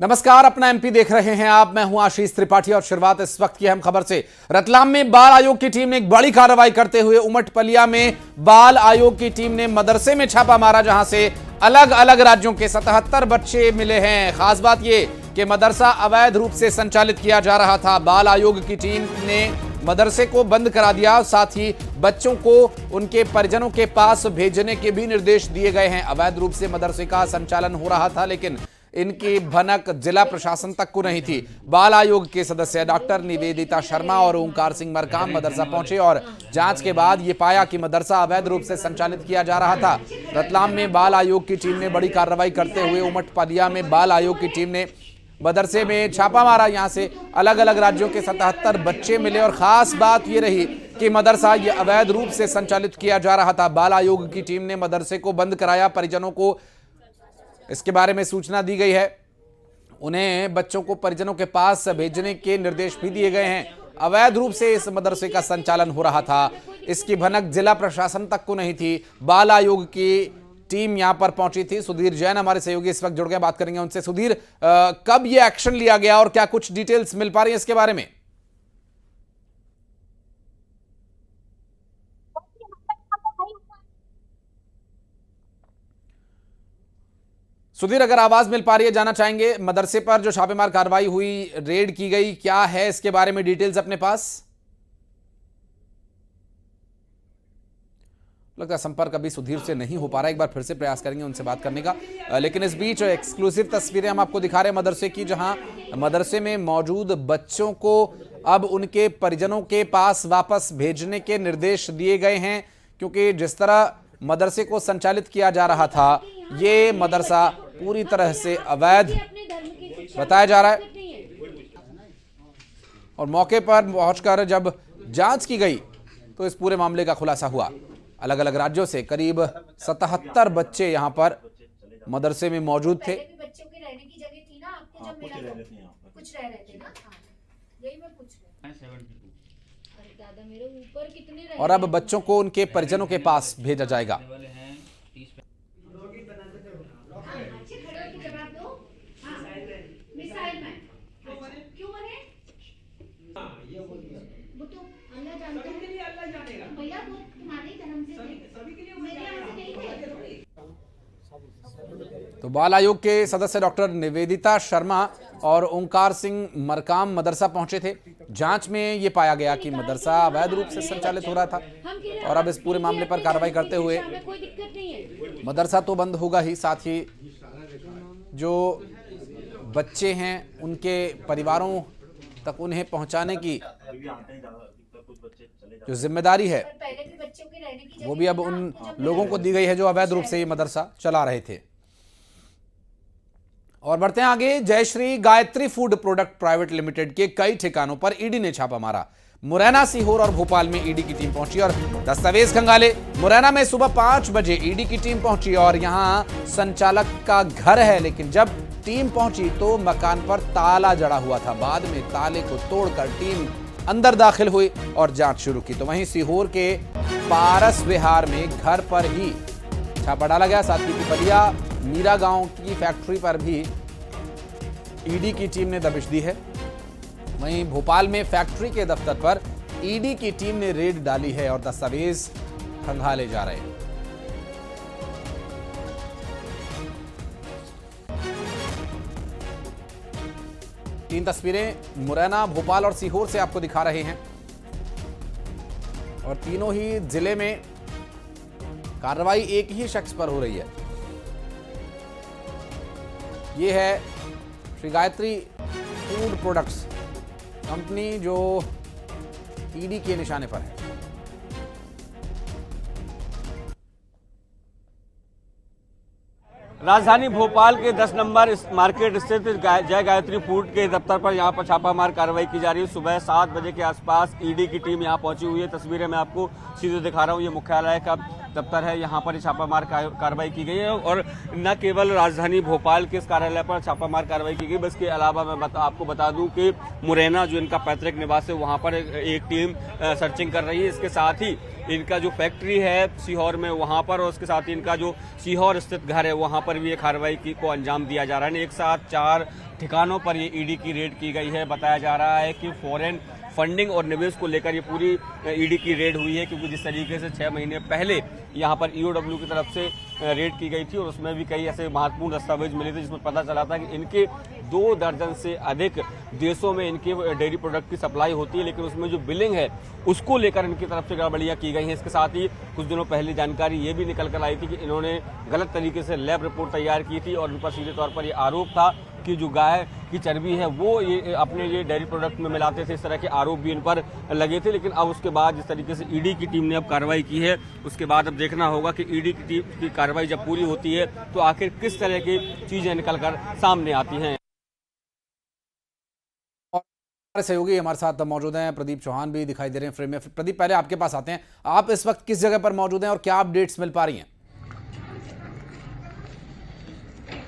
नमस्कार, अपना एमपी देख रहे हैं आप। मैं हूं आशीष त्रिपाठी और शुरुआत इस वक्त की अहम खबर से। रतलाम में बाल आयोग की टीम ने एक बड़ी कार्रवाई करते हुए उमटपलिया में बाल आयोग की टीम ने मदरसे में छापा मारा, जहां से अलग अलग राज्यों के 77 बच्चे मिले हैं। खास बात यह कि मदरसा अवैध रूप से संचालित किया जा रहा था। बाल आयोग की टीम ने मदरसे को बंद करा दिया, साथ ही बच्चों को उनके परिजनों के पास भेजने के भी निर्देश दिए गए हैं। अवैध रूप से मदरसे का संचालन हो रहा था, लेकिन इनकी भनक जिला प्रशासन तक को नहीं थी। बाल आयोग के सदस्य डॉक्टर निवेदिता शर्मा और ओंकार सिंह मरकाम मदरसा पहुंचे और जांच के बाद ये पाया कि मदरसा अवैध रूप से संचालित किया जा रहा था। रतलाम में बाल आयोग की टीम ने बड़ी कार्रवाई करते हुए उमटपलिया में बाल आयोग की टीम ने मदरसे में छापा मारा। यहां से अलग अलग राज्यों के 77 बच्चे मिले और खास बात यह रही कि मदरसा ये अवैध रूप से संचालित किया जा रहा था। बाल आयोग की टीम ने मदरसे को बंद कराया। परिजनों को इसके बारे में सूचना दी गई है। उन्हें बच्चों को परिजनों के पास भेजने के निर्देश भी दिए गए हैं। अवैध रूप से इस मदरसे का संचालन हो रहा था, इसकी भनक जिला प्रशासन तक को नहीं थी। बाल आयोग की टीम यहां पर पहुंची थी। सुधीर जैन हमारे सहयोगी इस वक्त जुड़ गए, बात करेंगे उनसे। सुधीर, कब यह एक्शन लिया गया और क्या कुछ डिटेल्स मिल पा रही है इसके बारे में? सुधीर, अगर आवाज मिल पा रही है, जाना चाहेंगे मदरसे पर जो छापेमार कार्रवाई हुई, रेड की गई, क्या है इसके बारे में डिटेल्स अपने पास? लगता है संपर्क अभी सुधीर से नहीं हो पा रहा है। एक बार फिर से प्रयास करेंगे उनसे बात करने का। लेकिन इस बीच एक्सक्लूसिव तस्वीरें हम आपको दिखा रहे हैं मदरसे की, जहां मदरसे में मौजूद बच्चों को अब उनके परिजनों के पास वापस भेजने के निर्देश दिए गए हैं, क्योंकि जिस तरह मदरसे को संचालित किया जा रहा था, ये मदरसा पूरी तरह से अवैध बताया जा रहा है। और मौके पर पहुंचकर जब जांच की गई तो इस पूरे मामले का खुलासा हुआ। अलग अलग राज्यों से करीब 77 बच्चे यहां पर मदरसे में मौजूद थे। बच्चों के रहने की जगह थी ना आपको, जब मिला तो कुछ रह रहे थे ना, यही मैं पूछ रही हूं। अरे दादा, मेरे ऊपर कितने रह, और अब बच्चों को उनके परिजनों के पास भेजा जाएगा। तो बाल आयोग के सदस्य डॉक्टर निवेदिता शर्मा और ओंकार सिंह मरकाम मदरसा पहुंचे थे। जांच में यह पाया गया कि मदरसा अवैध रूप से संचालित हो रहा था और अब इस पूरे मामले पर कार्रवाई करते हुए मदरसा तो बंद होगा ही, साथ ही जो बच्चे हैं उनके परिवारों तक उन्हें पहुंचाने की जो जिम्मेदारी है वो भी अब उन लोगों को दी गई है जो अवैध रूप से ये मदरसा चला रहे थे। और बढ़ते हैं आगे। Jayshree Gayatri food product private limited के कई ठिकानों पर ईडी ने छापा मारा। मुरैना, सीहोर और भोपाल में ईडी की टीम पहुंची और दस्तावेज खंगाले। मुरैना में सुबह 5 बजे ईडी की टीम पहुंची और यहां संचालक का घर है, लेकिन जब टीम पहुंची तो मकान पर ताला जड़ा हुआ था। बाद में ताले को तोड़कर टीम अंदर दाखिल हुई और जांच शुरू की। तो वहीं सीहोर के पारस विहार में घर पर ही छापा डाला गया। साथ ही पिपलिया मीरा गांव की फैक्ट्री पर भी ईडी की टीम ने दबिश दी है। वहीं भोपाल में फैक्ट्री के दफ्तर पर ईडी की टीम ने रेड डाली है और दस्तावेज खंगाले जा रहे हैं। तीन तस्वीरें मुरैना, भोपाल और सीहोर से आपको दिखा रहे हैं और तीनों ही जिले में कार्रवाई एक ही शख्स पर हो रही है। यह है Shri Gayatri food products company जो ईडी के निशाने पर है। राजधानी भोपाल के 10 नंबर मार्केट स्थित जय गायत्री फूड के दफ्तर पर यहां पर छापामार कार्रवाई की जा रही है। सुबह 7 बजे के आसपास ईडी की टीम यहां पहुंची हुई है। तस्वीरें मैं आपको सीधे दिखा रहा हूं। ये मुख्यालय का दफ्तर है, यहाँ पर छापामार कार्रवाई की गई है। और न केवल राजधानी भोपाल के इस कार्यालय पर छापामार कार्रवाई की गई, बल्कि अलावा मैं आपको बता दूं कि मुरैना जो इनका पैतृक निवास है वहाँ पर एक टीम सर्चिंग कर रही है। इसके साथ ही इनका जो फैक्ट्री है सीहोर में वहाँ पर, और उसके साथ ही इनका जो सीहोर स्थित घर है वहाँ पर भी ये कार्रवाई को अंजाम दिया जा रहा है। एक साथ 4 ठिकानों पर ये ईडी की रेड की गई है। बताया जा रहा है कि फॉरेन फंडिंग और निवेश को लेकर ये पूरी ईडी की रेड हुई है, क्योंकि जिस तरीके से 6 महीने पहले यहाँ पर ईओडब्ल्यू की तरफ से रेड की गई थी और उसमें भी कई ऐसे महत्वपूर्ण दस्तावेज मिले थे जिसमें पता चला था कि इनके 2 दर्जन से अधिक देशों में इनके डेयरी प्रोडक्ट की सप्लाई होती है, लेकिन उसमें जो बिलिंग है उसको लेकर इनकी तरफ से गड़बड़ियां की गई हैं। इसके साथ ही कुछ दिनों पहले जानकारी ये भी निकल कर आई थी कि इन्होंने गलत तरीके से लैब रिपोर्ट तैयार की थी और इन पर सीधे तौर पर ये आरोप था कि जो गाय की चर्बी है वो ये अपने ये डेयरी प्रोडक्ट में मिलाते थे। इस तरह के आरोप भी इन पर लगे थे, लेकिन अब उसके बाद जिस तरीके से ईडी की टीम ने अब कार्रवाई की है उसके बाद अब देखना होगा कि ईडी की टीम की कार्रवाई जब पूरी होती है तो आखिर किस तरह की चीजें निकल कर सामने आती हैं। सहयोगी हमारे साथ मौजूद हैं, प्रदीप चौहान भी दिखाई दे रहे हैं फ्रेम में। प्रदीप, पहले आपके पास आते हैं, आप इस वक्त किस जगह पर मौजूद हैं और क्या अपडेट्स मिल पा रही हैं?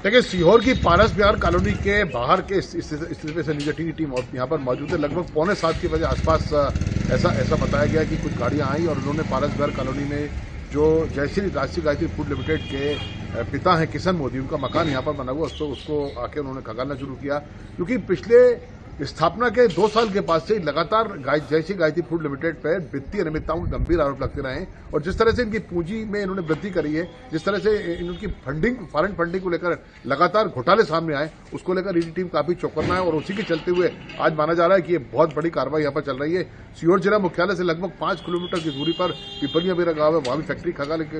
देखिए, सीहोर की पारस बिहार कॉलोनी के बाहर के स्थिति से नीचे की टीम यहाँ पर मौजूद है। लगभग 6:45 के बजे आसपास ऐसा बताया गया कि कुछ गाड़ियां आई और उन्होंने पारस बिहार कॉलोनी में जो जयश्री राष्ट्रीय गायत्री फूड लिमिटेड के पिता हैं किशन मोदी, उनका मकान यहाँ पर बना हुआ, उसको आके उन्होंने खंगालना शुरू किया, क्योंकि पिछले स्थापना के 2 साल के बाद से लगातार जयश्री गायत्री फूड लिमिटेड पर वित्तीय अनियमितताओं के गंभीर आरोप लगते रहे हैं। और जिस तरह से इनकी पूंजी में इन्होंने वृद्धि करी है, जिस तरह से इनकी फॉरेन फंडिंग को लेकर लगातार घोटाले सामने आए, उसको लेकर ईडी टीम काफी चौकन्ना है। और उसी के चलते हुए आज माना जा रहा है कि ये बहुत बड़ी कार्रवाई यहाँ पर चल रही है। सीहोर जिला मुख्यालय से लगभग 5 किलोमीटर की दूरी पर पिपलिया मेरा गांव है, वहां भी फैक्ट्री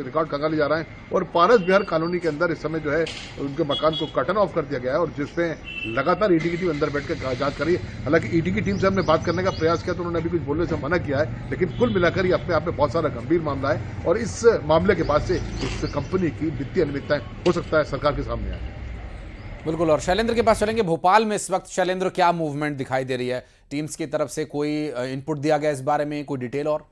रिकॉर्ड खंगाले जा रहा है। और पारस बिहार कॉलोनी के अंदर इस समय जो है उनके मकान को कर्टन ऑफ कर दिया गया है और जिससे लगातार ईडी की टीम अंदर बैठकर जांच कर रही है। हालांकि ईडी की टीम से हमने बात करने का प्रयास किया तो उन्होंने अभी कुछ बोलने से मना किया है, लेकिन कुल मिलाकर ये अपने आप में बहुत सारा गंभीर मामला है और इस मामले के बाद से इस कंपनी की वित्तीय अनियमितताएं हो सकता है सरकार के सामने आए। बिल्कुल, और शैलेंद्र के पास चलेंगे। भोपाल में इस वक्त शैलेंद्र क्या मूवमेंट दिखाई दे रही है? टीम्स की तरफ से कोई इनपुट दिया गया इस बारे में, कोई डिटेल? और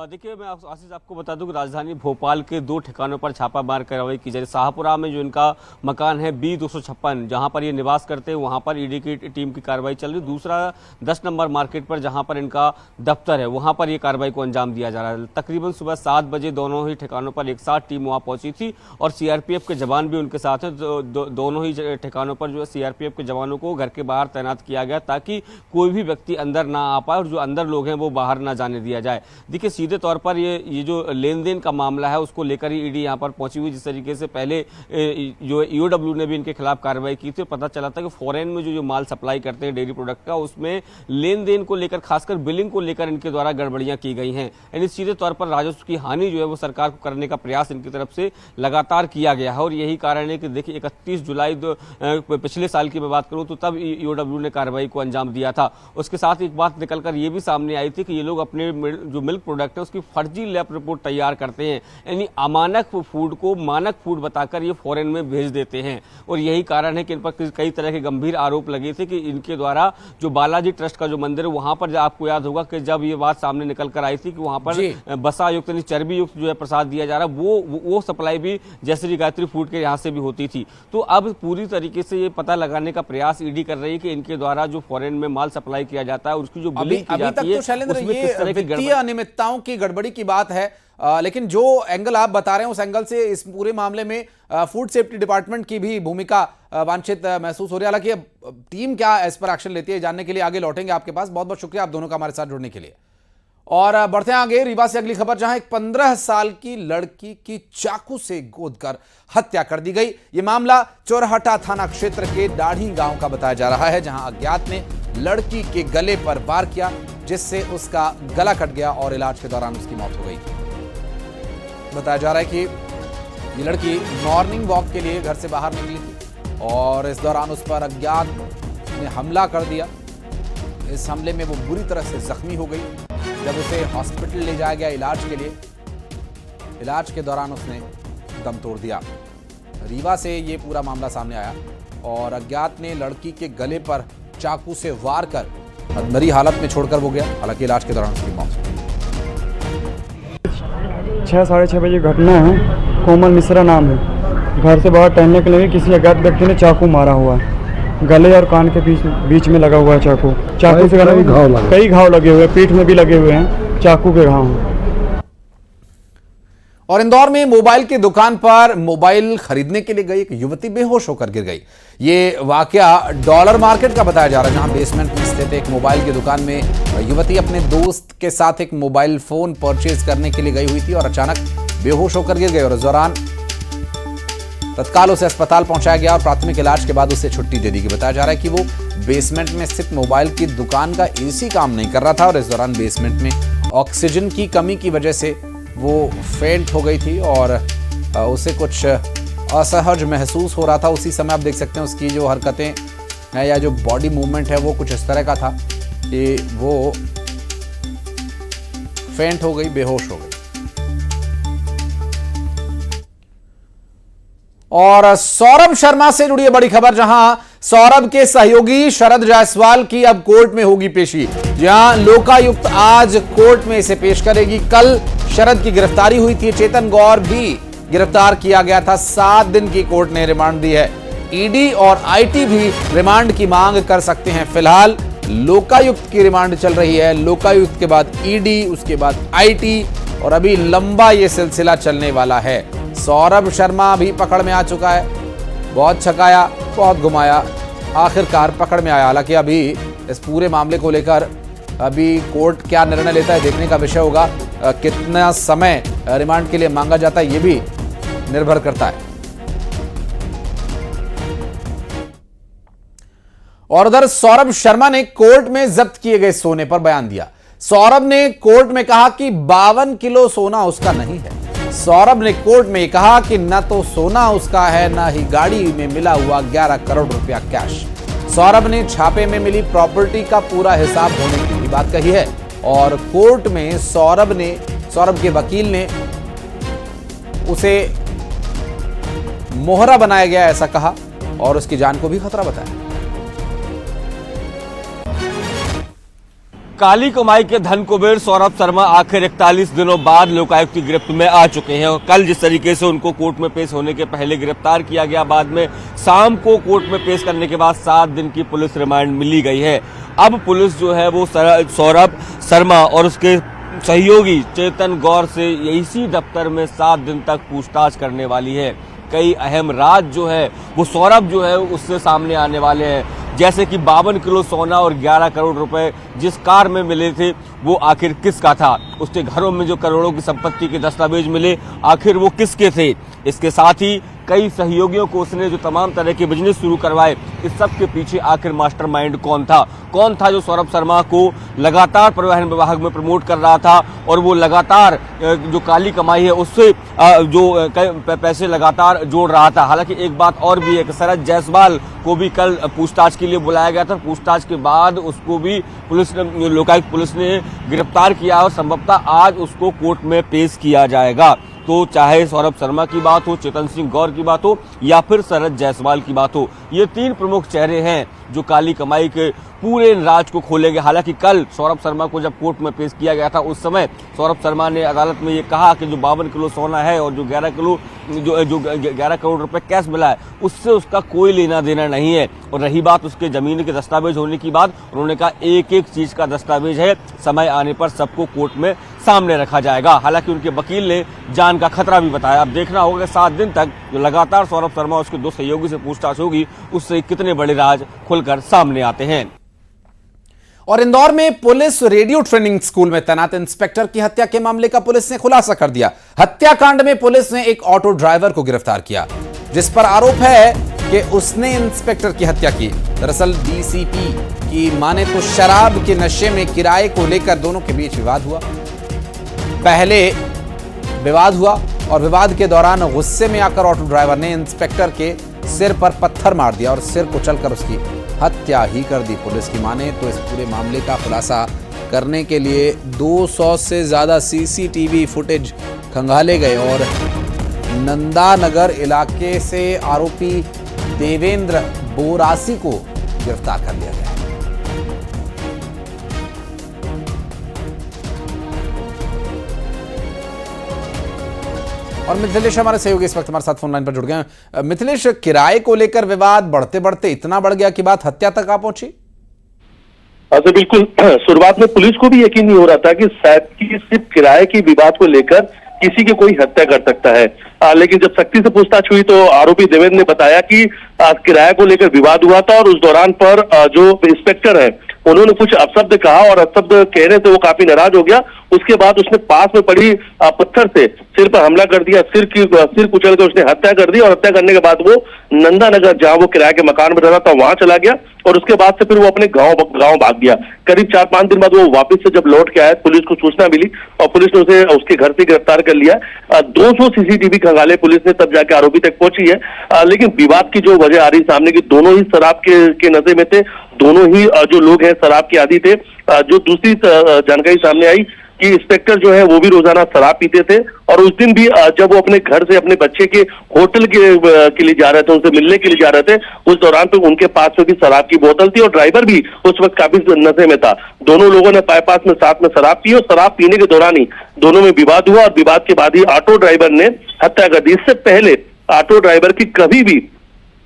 देखिए, मैं आशीष आपको बता दूं कि राजधानी भोपाल के 2 ठिकानों पर छापामार कार्रवाई की जा रही है। शाहपुरा में जो इनका मकान है B256, जहां पर ये निवास करते हैं, वहां पर ईडी की टीम की कार्रवाई चल रही है। दूसरा 10 नंबर मार्केट पर जहां पर इनका दफ्तर है वहां पर ये कार्रवाई को अंजाम दिया जा रहा है। तकरीबन सुबह 7 बजे दोनों ही ठिकानों पर एक साथ टीम वहां पहुंची थी और सीआरपीएफ के जवान भी उनके साथ हैं। दोनों ही ठिकानों पर जो है सीआरपीएफ के जवानों को घर के बाहर तैनात किया गया ताकि कोई भी व्यक्ति अंदर ना आ पाए और जो अंदर लोग हैं वो बाहर ना जाने दिया जाए। देखिए, सीधे तौर पर ये जो लेन देन का मामला है उसको लेकर ही ईडी यहाँ पर पहुंची हुई। जिस तरीके से पहले जो ईओडब्ल्यू ने भी इनके खिलाफ कार्रवाई की थी, पता चला था कि फॉरेन में जो माल सप्लाई करते हैं डेयरी प्रोडक्ट का, उसमें लेन देन को लेकर, खासकर बिलिंग को लेकर इनके द्वारा गड़बड़ियां की गई हैं। यानी सीधे तौर पर राजस्व की हानि जो है वो सरकार को करने का प्रयास इनकी तरफ से लगातार किया गया है। और यही कारण है कि देखिए 31 जुलाई पिछले साल की मैं बात करूं तो तब ईओडब्ल्यू ने कार्रवाई को अंजाम दिया था। उसके साथ एक बात निकलकर ये भी सामने आई थी कि ये लोग अपने जो मिल्क प्रोडक्ट है उसकी फर्जी लैब रिपोर्ट तैयार करते हैं, यानी अमानक फूड को मानक फूड बताकर ये फॉरेन में भेज देते हैं। और यही कारण है कि इन पर कई तरह के गंभीर आरोप लगे थे कि इनके द्वारा जो बालाजी ट्रस्ट का जो मंदिर है वहां पर आपको याद होगा कि जब ये बात सामने निकल कर आई थी कि वहां पर बसा युक्त यानी चर्बी युक्त जो है प्रसाद दिया जा रहा है, वो सप्लाई भी जयश्री गायत्री फूड के यहाँ से भी होती थी। तो अब पूरी तरीके से ये पता लगाने का प्रयास ईडी कर रही है कि इनके द्वारा जो फॉरेन में माल सप्लाई किया जाता है उसकी जो बिलिंग की जाती है उसमें किस तरह की वित्तीय अनियमितताओं की गड़बड़ी की बात है। लेकिन जो एंगल आप बता रहे हैं उस एंगल से इस पूरे मामले में फूड सेफ्टी डिपार्टमेंट की भी भूमिका वांछित महसूस हो रही है। हालांकि अब टीम क्या इस पर एक्शन लेती है जानने के लिए आगे लौटेंगे आपके पास। बहुत बहुत शुक्रिया आप दोनों का हमारे साथ जुड़ने के लिए। और बढ़ते हैं आगे रीवा से अगली खबर, जहां एक 15 साल की लड़की की चाकू से गोदकर हत्या कर दी गई। यह मामला चोरहटा थाना क्षेत्र के दाढ़ी गांव का बताया जा रहा है, जहां अज्ञात ने लड़की के गले पर वार किया जिससे उसका गला कट गया और इलाज के दौरान उसकी मौत हो गई। बताया जा रहा है कि ये लड़की मॉर्निंग वॉक के लिए घर से बाहर निकली थी और इस दौरान उस पर अज्ञात ने हमला कर दिया। इस हमले में वो बुरी तरह से जख्मी हो गई। जब उसे हॉस्पिटल ले जाया गया इलाज के लिए, इलाज के दौरान उसने दम तोड़ दिया। रीवा से ये पूरा मामला सामने आया और अज्ञात ने लड़की के गले पर चाकू से वार कर मरी हालत में छोड़कर वो गया। हालांकि इलाज के दौरान उसकी मौत हो गई। 6 साढ़े 6 बजे घटना है। कोमल मिश्रा नाम है। घर से बाहर टहलने के लिए किसी अज्ञात व्यक्ति ने चाकू मारा हुआ है। गले और कान के बीच में लगा हुआ है चाकू। चाकू से कई घाव लगे हुए हैं, पीठ में भी लगे हुए हैं, चाकू के घाव हैं। और इंदौर में मोबाइल की दुकान पर मोबाइल खरीदने के लिए गई एक युवती बेहोश होकर गिर गई। ये वाकया डॉलर मार्केट का बताया जा रहा है, जहां बेसमेंट में स्थित एक मोबाइल की दुकान में युवती अपने दोस्त के साथ एक मोबाइल फोन परचेज करने के लिए गई हुई थी और अचानक बेहोश होकर गिर गई और इस दौरान तत्काल उसे अस्पताल पहुंचाया गया और प्राथमिक इलाज के बाद उसे छुट्टी दे दी गई। बताया जा रहा है कि वो बेसमेंट में स्थित मोबाइल की दुकान का एसी काम नहीं कर रहा था और इस दौरान बेसमेंट में ऑक्सीजन की कमी की वजह से वो फेंट हो गई थी और उसे कुछ असहज महसूस हो रहा था। उसी समय आप देख सकते हैं उसकी जो हरकतें हैं या जो बॉडी मूवमेंट है वो कुछ इस तरह का था कि वो फेंट हो गई, बेहोश हो गई। और सौरभ शर्मा से जुड़ी है बड़ी खबर, जहां सौरभ के सहयोगी शरद जायसवाल की अब कोर्ट में होगी पेशी। जहां लोकायुक्त आज कोर्ट में इसे पेश करेगी। कल शरद की गिरफ्तारी हुई थी, चेतन गौर भी गिरफ्तार किया गया था। 7 दिन की कोर्ट ने रिमांड दी है। ईडी और आईटी भी रिमांड की मांग कर सकते हैं। फिलहाल लोकायुक्त की रिमांड चल रही है, लोकायुक्त के बाद ईडी, उसके बाद आईटी और अभी लंबा ये सिलसिला चलने वाला है। सौरभ शर्मा भी पकड़ में आ चुका है। बहुत छकाया, बहुत घुमाया, आखिरकार पकड़ में आया। हालांकि अभी इस पूरे मामले को लेकर अभी कोर्ट क्या निर्णय लेता है देखने का विषय होगा। कितना समय रिमांड के लिए मांगा जाता है ये भी निर्भर करता है। और उधर सौरभ शर्मा ने कोर्ट में जब्त किए गए सोने पर बयान दिया। सौरभ ने कोर्ट में कहा कि 52 किलो सोना उसका नहीं है। सौरभ ने कोर्ट में कहा कि न तो सोना उसका है, न ही गाड़ी में मिला हुआ 11 करोड़ रुपया कैश। सौरभ ने छापे में मिली प्रॉपर्टी का पूरा हिसाब होने की भी बात कही है और कोर्ट में सौरभ के वकील ने उसे मोहरा बनाया गया ऐसा कहा और उसकी जान को भी खतरा बताया। काली कमाई के धन कुबेर सौरभ शर्मा आखिर 41 दिनों बाद लोकायुक्त की गिरफ्त में आ चुके हैं। और कल जिस तरीके से उनको कोर्ट में पेश होने के पहले गिरफ्तार किया गया, बाद में शाम को कोर्ट में पेश करने के बाद 7 दिन की पुलिस रिमांड मिली गई है। अब पुलिस जो है वो सौरभ शर्मा और उसके सहयोगी चेतन गौर से इसी दफ्तर में 7 दिन तक पूछताछ करने वाली है। कई अहम राज जो है वो सौरभ जो है उससे सामने आने वाले हैं, जैसे कि 52 किलो सोना और 11 करोड़ रुपए जिस कार में मिले थे वो आखिर किसका था। उसके घरों में जो करोड़ों की संपत्ति के दस्तावेज मिले आखिर वो किसके थे। इसके साथ ही कई सहयोगियों को उसने जो तमाम तरह के बिजनेस शुरू करवाए, इस सब के पीछे आखिर मास्टरमाइंड कौन था जो सौरभ शर्मा को लगातार परिवहन विभाग में प्रमोट कर रहा था और वो लगातार जो काली कमाई है उससे जो पैसे लगातार जोड़ रहा था। हालांकि एक बात और भी है कि शरद जायसवाल को भी कल पूछताछ के लिए बुलाया गया था। पूछताछ के बाद उसको भी लोकायुक्त पुलिस ने गिरफ्तार किया और संभवतः आज उसको कोर्ट में पेश किया जाएगा। तो चाहे सौरभ शर्मा की बात हो, चेतन सिंह गौर की बात हो या फिर शरद जायसवाल की बात हो, ये 3 प्रमुख चेहरे हैं जो काली कमाई के पूरे राज को खोलेंगे। हालांकि कल सौरभ शर्मा को जब कोर्ट में पेश किया गया था उस समय सौरभ शर्मा ने अदालत में ये कहा कि जो 52 किलो सोना है और जो 11 करोड़ रुपए कैश मिला है उससे उसका कोई लेना देना नहीं है। और रही बात उसके जमीन के दस्तावेज होने की बात, उन्होंने कहा एक एक चीज का दस्तावेज है, समय आने पर सबको कोर्ट में सामने रखा जाएगा। हालांकि उनके वकील ने जान का खतरा भी बताया। अब देखना होगा 7 दिन तक जो लगातार सौरभ शर्मा उसके 2 सहयोगी से पूछताछ होगी उससे कितने बड़े राज खुलकर सामने आते हैं। और इंदौर में पुलिस रेडियो ट्रेनिंग स्कूल में तैनात इंस्पेक्टर की हत्या के मामले का पुलिस ने खुलासा कर दिया। हत्याकांड में पुलिस ने एक ऑटो ड्राइवर को गिरफ्तार किया जिस पर आरोप है कि उसने इंस्पेक्टर की हत्या की। दरअसल डीसीपी की माने तो शराब के नशे में किराए को लेकर दोनों के बीच विवाद हुआ। पहले विवाद हुआ और विवाद के दौरान गुस्से में आकर ऑटो ड्राइवर ने इंस्पेक्टर के सिर पर पत्थर मार दिया और सिर कुचलकर उसकी हत्या ही कर दी। पुलिस की माने तो इस पूरे मामले का खुलासा करने के लिए 200 से ज्यादा सीसीटीवी फुटेज खंगाले गए और नंदानगर इलाके से आरोपी देवेंद्र बोरासी को गिरफ्तार कर लिया गया। और मिथिलेश हमारे सहयोगी इस वक्त हमारे साथ फोन लाइन पर जुड़ गए हैं। मिथिलेश, किराए को लेकर विवाद बढ़ते बढ़ते इतना बढ़ गया कि बात हत्या तक आ पहुंची। तो बिल्कुल शुरुआत में पुलिस को भी यकीन नहीं हो रहा था कि शायद कि सिर्फ किराए की विवाद को लेकर किसी की कोई हत्या कर सकता है, लेकिन जब सख्ती से पूछताछ हुई तो आरोपी देवेंद्र ने बताया कि किराए को लेकर विवाद हुआ था और उस दौरान पर जो इंस्पेक्टर है उन्होंने कुछ अपशब्द कहा और अपशब्द कहने से वो काफी नाराज हो गया। उसके बाद उसने पास में पड़ी पत्थर से सिर पर हमला कर दिया, सिर कुचल कर उसने हत्या कर दी और हत्या करने के बाद वो नंदा नगर जहां वो किराए के मकान में रहा था वहां चला गया और उसके बाद से फिर वो अपने गांव भाग गया। करीब 4-5 दिन बाद वो वापस से जब लौट के आया, पुलिस को सूचना मिली और पुलिस ने उसे उसके घर से गिरफ्तार कर लिया। 200 सीसीटीवी खंगाले पुलिस ने तब जाके आरोपी तक पहुंची है, लेकिन विवाद की जो वजह आ रही सामने की, दोनों ही शराब के नशे में थे, दोनों ही जो लोग हैं शराब के आदी थे। जो दूसरी जानकारी सामने आई कि इंस्पेक्टर जो है वो भी रोजाना शराब पीते थे और उस दिन भी जब वो अपने घर से अपने बच्चे के होटल के लिए जा रहे थे, उनसे मिलने के लिए जा रहे थे, उस दौरान तो उनके पास में भी शराब की बोतल थी और ड्राइवर भी उस वक्त काफी नशे में था। दोनों लोगों ने पास में साथ में शराब पी और शराब पीने के दौरान ही दोनों में विवाद हुआ और विवाद के बाद ही ऑटो ड्राइवर ने हत्या कर दी। इससे पहले ऑटो ड्राइवर की कभी भी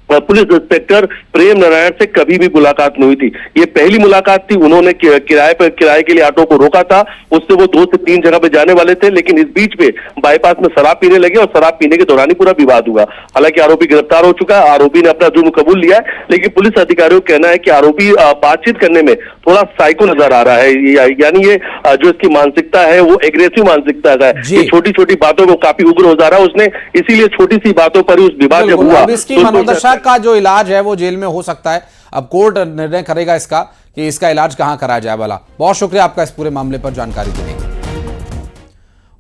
पुलिस इंस्पेक्टर प्रेम नारायण से कभी भी मुलाकात नहीं हुई थी। ये पहली मुलाकात थी। उन्होंने किराए के लिए ऑटो को रोका था, उससे वो 2 से 3 जगह पे जाने वाले थे, लेकिन इस बीच में बाईपास में शराब पीने लगे और शराब पीने के दौरान ही पूरा विवाद हुआ। हालांकि आरोपी गिरफ्तार हो चुका है, आरोपी ने अपना जुर्म कबूल लिया है, लेकिन पुलिस अधिकारियों का कहना है कि आरोपी बातचीत करने में थोड़ा साइको नजर आ रहा है, यानी ये जो इसकी मानसिकता है वो एग्रेसिव मानसिकता का है। छोटी छोटी बातों को काफी उग्र हो जा रहा है उसने, इसीलिए छोटी सी बातों पर ही उस विवाद जब हुआ का जो इलाज है वो जेल में हो सकता है। अब कोर्ट निर्णय करेगा इसका कि इसका इलाज कहां कराया जाए वाला। बहुत शुक्रिया आपका इस पूरे मामले पर जानकारी देने के।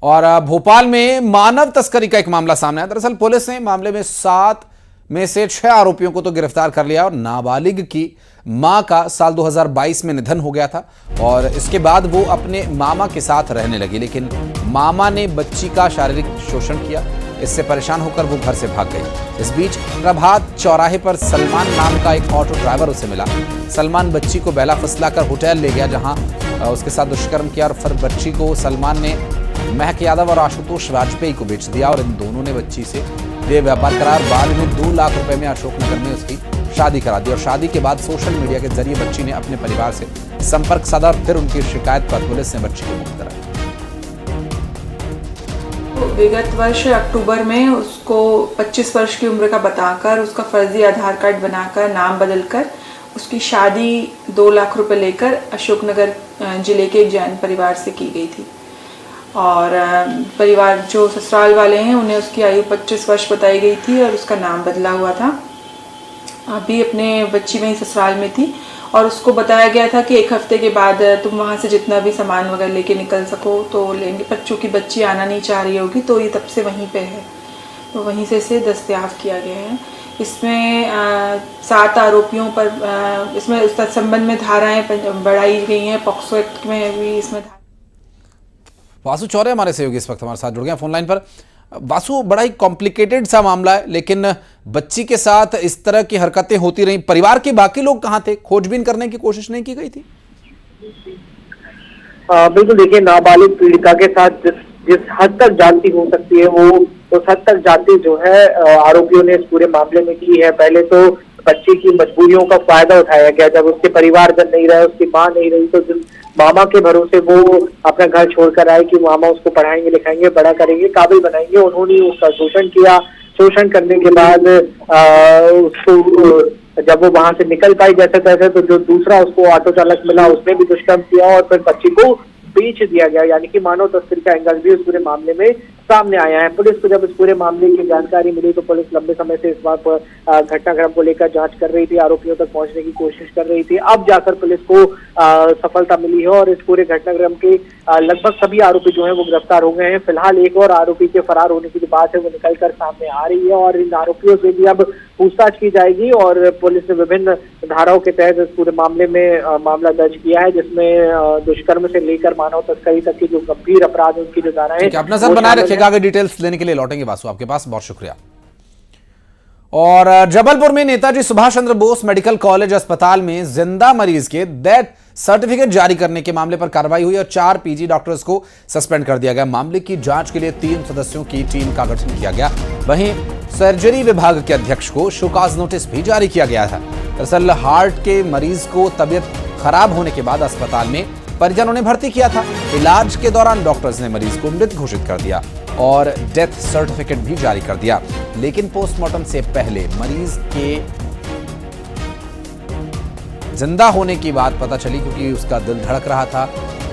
और भोपाल में मानव तस्करी का एक मामला सामने आया। दरअसल पुलिस ने मामले में 7 में से 6 आरोपियों को तो गिरफ्तार कर लिया और नाबालिग की मां का साल 2022 में निधन हो गया था और इसके बाद वो अपने मामा के साथ रहने लगी, लेकिन मामा ने बच्ची का शारीरिक शोषण किया। इससे परेशान होकर वो घर से भाग गई। इस बीच प्रभात चौराहे पर सलमान नाम का एक ऑटो ड्राइवर उसे मिला। सलमान बच्ची को बहला फुसलाकर होटल ले गया, जहां उसके साथ दुष्कर्म किया और फिर बच्ची को सलमान ने महक यादव और आशुतोष वाजपेयी को बेच दिया और इन दोनों ने बच्ची से देह व्यापार करार बाद में 2 लाख रुपए में अशोकनगर में उसकी शादी करा दी और शादी के बाद सोशल मीडिया के जरिए बच्ची ने अपने परिवार से संपर्क साधा और फिर उनकी शिकायत पर पुलिस ने बच्ची को मुक्त कराया। विगत वर्ष अक्टूबर में उसको 25 वर्ष की उम्र का बताकर उसका फर्जी आधार कार्ड बनाकर नाम बदलकर उसकी शादी 2 लाख रुपए लेकर अशोकनगर जिले के एक जैन परिवार से की गई थी और परिवार जो ससुराल वाले हैं उन्हें उसकी आयु 25 वर्ष बताई गई थी और उसका नाम बदला हुआ था। अभी अपने बच्ची में ही ससुराल में थी और उसको बताया गया था कि 1 हफ्ते के बाद तुम वहाँ से जितना भी सामान वगैरह लेके निकल सको तो लेंगे, पर चूँकि बच्ची आना नहीं चाह रही होगी तो ये तब से वहीं पे है, तो वहीं से इसे दस्तयाब किया गया है। इसमें 7 आरोपियों पर इसमें उस संबंध में धाराएं बढ़ाई गई हैं, पॉक्सो एक्ट में भी इसमें। वासु चौरे हमारे सहयोगी इस वक्त हमारे साथ जुड़ गए फोन लाइन पर। वासु, बड़ा ही कॉम्प्लिकेटेड सा मामला है, लेकिन बच्ची के साथ इस तरह की हरकतें होती रही, परिवार के बाकी लोग कहाँ थे? खोजबीन करने की कोशिश नहीं की गई थी? बिल्कुल, देखिए नाबालिग पीड़िता के साथ जिस हद तक जाती हो सकती है वो उस हद तक जाती जो है आरोपियों ने इस पूरे मामले में की है। पहले तो बच्ची की मजबूरियों का फायदा उठाया गया, जब उसके परिवारजन नहीं रहे, उसकी माँ नहीं रही, तो मामा के भरोसे वो अपना घर छोड़कर आए कि मामा उसको पढ़ाएंगे लिखाएंगे बड़ा करेंगे काबिल बनाएंगे। उन्होंने उसका शोषण किया। शोषण करने के बाद उसको जब वो वहां से निकल पाई जैसे तैसे, तो जो दूसरा उसको ऑटो चालक मिला उसने भी दुष्कर्म किया और फिर बच्ची को बेच दिया गया, यानी कि मानव तस्करी का एंगल भी उस पूरे मामले में सामने आया है। पुलिस को जब इस पूरे मामले की जानकारी मिली तो पुलिस लंबे समय से इस बात पर घटनाक्रम को लेकर जांच कर रही थी, आरोपियों तक पहुंचने की कोशिश कर रही थी। अब जाकर पुलिस को सफलता मिली है और इस पूरे घटनाक्रम के लगभग सभी आरोपी जो है वो गिरफ्तार हो गए हैं। फिलहाल एक और आरोपी के फरार होने की जो बात है वो निकलकर सामने आ रही है और इन आरोपियों से भी अब पूछताछ की जाएगी और पुलिस ने विभिन्न धाराओं के तहत इस पूरे मामले में मामला दर्ज किया है, जिसमें दुष्कर्म से लेकर मानव तस्करी तक की जो गंभीर अपराध उनकी जो धाराएं हैं। अपना सर बनाए रखिएगा, आगे डिटेल्स लेने के लिए लौटेंगे वासु आपके पास। बहुत शुक्रिया। और जबलपुर में नेताजी सुभाष चंद्र बोस मेडिकल कॉलेज अस्पताल में जिंदा मरीज के डेथ सर्टिफिकेट जारी करने के मामले पर कार्रवाई हुई और 4 पीजी डॉक्टर्स को सस्पेंड कर दिया गया। मामले की जांच के लिए 3 सदस्यों की टीम का गठन किया गया। वहीं सर्जरी विभाग के अध्यक्ष को शोकॉज नोटिस भी जारी किया गया था। दरअसल हार्ट के मरीज को तबियत खराब होने के बाद अस्पताल में परिजनों ने भर्ती किया था। इलाज के दौरान डॉक्टर्स ने मरीज को मृत घोषित कर दिया और डेथ सर्टिफिकेट भी जारी कर दिया, लेकिन पोस्टमार्टम से पहले मरीज के जिंदा होने की बात पता चली क्योंकि उसका दिल धड़क रहा था,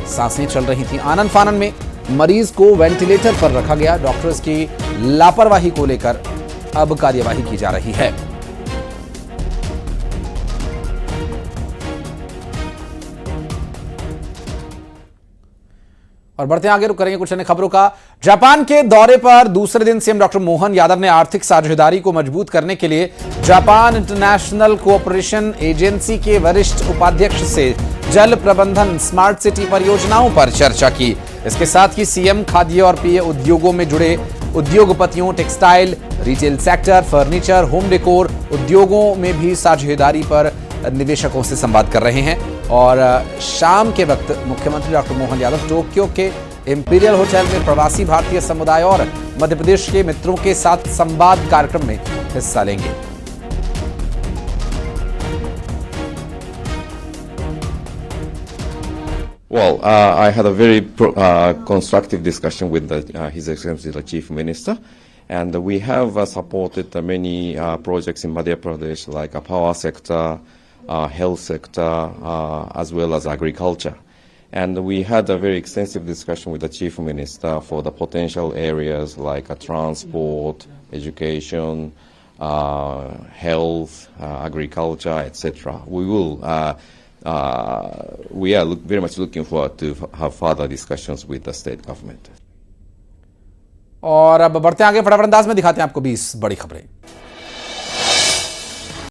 सांसें चल रही थी। आनन फानन में मरीज को वेंटिलेटर पर रखा गया। डॉक्टर्स की लापरवाही को लेकर अब कार्यवाही की जा रही है। और बढ़ते आगे रुक करेंगे कुछ अन्य खबरों का। जापान के दौरे पर दूसरे दिन सीएम डॉक्टर मोहन यादव ने आर्थिक साझेदारी को मजबूत करने के लिए जापान इंटरनेशनल कोऑपरेशन एजेंसी के वरिष्ठ उपाध्यक्ष से जल प्रबंधन, स्मार्ट सिटी परियोजनाओं पर चर्चा की। इसके साथ ही सीएम खाद्य और पेय उद्योगों में जुड़े उद्योगपतियों, textile, retail sector, furniture, home decor उद्योगों में भी साझेदारी पर निवेशकों से संवाद कर रहे हैं। और शाम के वक्त मुख्यमंत्री डॉक्टर मोहन यादव टोक्यो के इंपीरियल होटल में प्रवासी भारतीय समुदाय और मध्य प्रदेश के मित्रों के साथ संवाद कार्यक्रम में हिस्सा लेंगे। Well, I had a very constructive discussion with His Excellency the Chief Minister, and we have supported many projects in Madhya Pradesh, like a power sector, health sector, as well as agriculture. And we had a very extensive discussion with the Chief Minister for the potential areas like transport, education, health, agriculture, etc. We are very much looking forward to have further discussions with the state government. और अब बढ़ते आगे, फटाफट अंदाज में दिखाते हैं आपको 20 बड़ी खबरें।